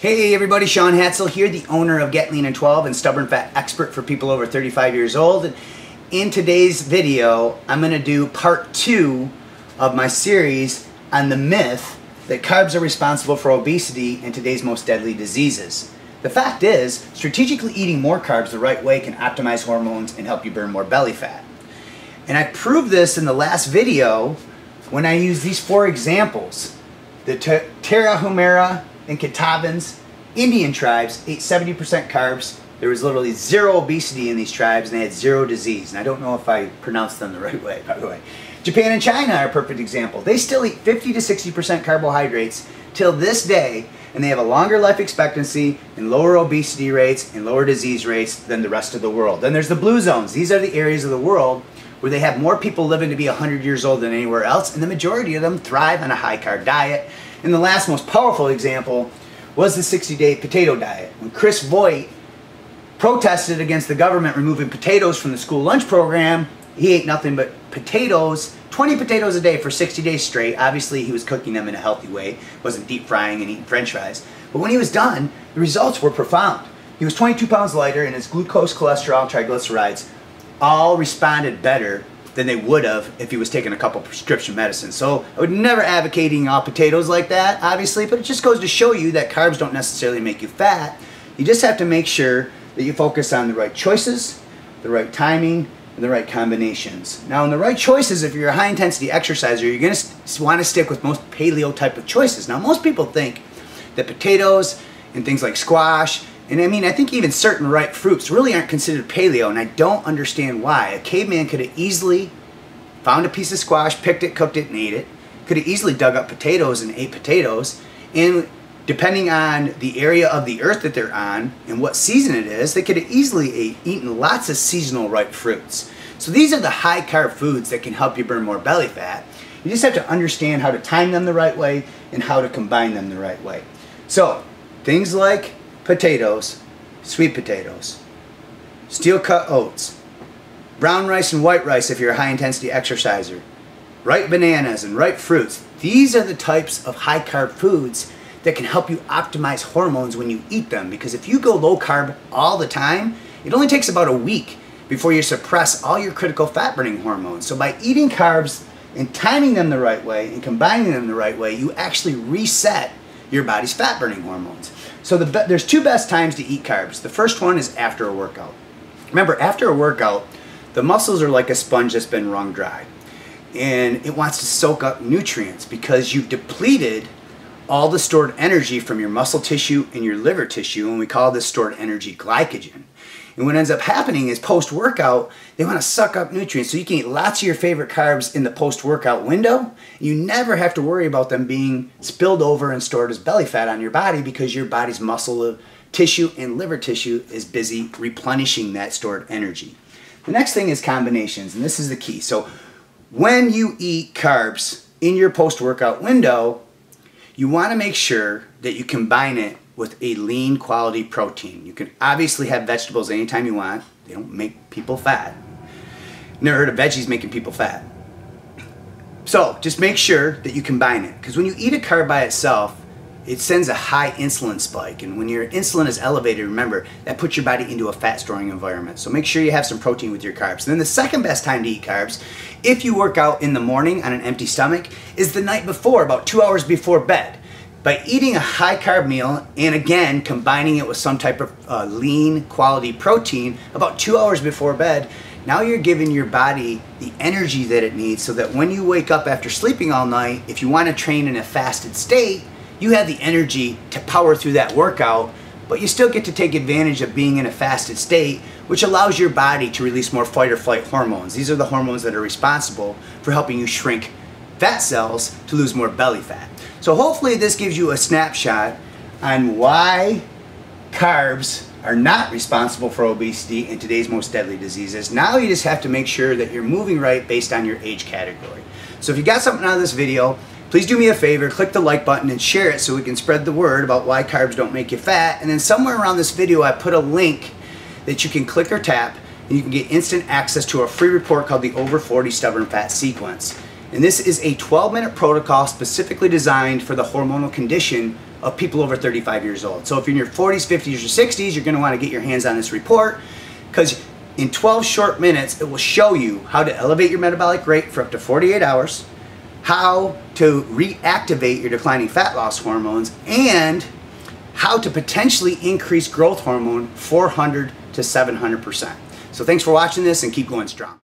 Hey everybody, Sean Hatzel here, the owner of Get Lean in 12 and Stubborn Fat Expert for people over 35 years old. And in today's video, I'm going to do part 2 of my series on the myth that carbs are responsible for obesity and today's most deadly diseases. The fact is, strategically eating more carbs the right way can optimize hormones and help you burn more belly fat. And I proved this in the last video when I used these 4 examples. The Tarahumara and Kitavans Indian tribes ate 70% carbs. There was literally 0 obesity in these tribes and they had 0 disease. And I don't know if I pronounced them the right way, by the way. Japan and China are a perfect example. They still eat 50 to 60% carbohydrates till this day, and they have a longer life expectancy and lower obesity rates and lower disease rates than the rest of the world. Then there's the blue zones. These are the areas of the world where they have more people living to be 100 years old than anywhere else, and the majority of them thrive on a high-carb diet. And the last most powerful example was the 60-day potato diet. When Chris Voigt protested against the government removing potatoes from the school lunch program, he ate nothing but potatoes, 20 potatoes a day for 60 days straight. Obviously, he was cooking them in a healthy way, wasn't deep frying and eating french fries. But when he was done, the results were profound. He was 22 pounds lighter, and his glucose, cholesterol, triglycerides all responded better than they would have if he was taking a couple prescription medicines. So I would never advocate eating all potatoes like that, obviously, but it just goes to show you that carbs don't necessarily make you fat. You just have to make sure that you focus on the right choices, the right timing, and the right combinations. Now, in the right choices, if you're a high-intensity exerciser, you're going to want to stick with most paleo type of choices. Now, most people think that potatoes and things like squash, and I think even certain ripe fruits really aren't considered paleo, and I don't understand why. A caveman could have easily found a piece of squash, picked it, cooked it, and ate it. Could have easily dug up potatoes and ate potatoes. And depending on the area of the earth that they're on and what season it is, they could have easily eaten lots of seasonal ripe fruits. So these are the high-carb foods that can help you burn more belly fat. You just have to understand how to time them the right way and how to combine them the right way. So things like potatoes, sweet potatoes, steel-cut oats, brown rice and white rice if you're a high-intensity exerciser, ripe bananas and ripe fruits. These are the types of high-carb foods that can help you optimize hormones when you eat them, because if you go low-carb all the time, it only takes about a week before you suppress all your critical fat-burning hormones. So by eating carbs and timing them the right way and combining them the right way, you actually reset your body's fat-burning hormones. So there's 2 best times to eat carbs. The first one is after a workout. Remember, after a workout, the muscles are like a sponge that's been wrung dry. And it wants to soak up nutrients because you've depleted all the stored energy from your muscle tissue and your liver tissue, and we call this stored energy glycogen. And what ends up happening is post-workout, they want to suck up nutrients, so you can eat lots of your favorite carbs in the post-workout window. You never have to worry about them being spilled over and stored as belly fat on your body because your body's muscle tissue and liver tissue is busy replenishing that stored energy. The next thing is combinations, and this is the key. So when you eat carbs in your post-workout window, you want to make sure that you combine it with a lean quality protein. You can obviously have vegetables anytime you want. They don't make people fat. Never heard of veggies making people fat. So just make sure that you combine it, because when you eat a carb by itself, it sends a high insulin spike, and when your insulin is elevated, remember, that puts your body into a fat storing environment. So make sure you have some protein with your carbs. And then the second best time to eat carbs, if you work out in the morning on an empty stomach, is the night before, about 2 hours before bed. By eating a high carb meal and again combining it with some type of lean quality protein about 2 hours before bed, now you're giving your body the energy that it needs so that when you wake up after sleeping all night, if you want to train in a fasted state, you have the energy to power through that workout, but you still get to take advantage of being in a fasted state, which allows your body to release more fight or flight hormones. These are the hormones that are responsible for helping you shrink fat cells to lose more belly fat. So hopefully this gives you a snapshot on why carbs are not responsible for obesity and today's most deadly diseases. Now you just have to make sure that you're moving right based on your age category. So if you got something out of this video, please do me a favor, click the like button and share it so we can spread the word about why carbs don't make you fat. And then somewhere around this video I put a link that you can click or tap, and you can get instant access to a free report called the Over 40 Stubborn Fat Sequence. And this is a 12-minute protocol specifically designed for the hormonal condition of people over 35 years old. So if you're in your 40s, 50s, or 60s, you're going to want to get your hands on this report, because in 12 short minutes, it will show you how to elevate your metabolic rate for up to 48 hours, how to reactivate your declining fat loss hormones, and how to potentially increase growth hormone 400 to 700%. So thanks for watching this, and keep going strong.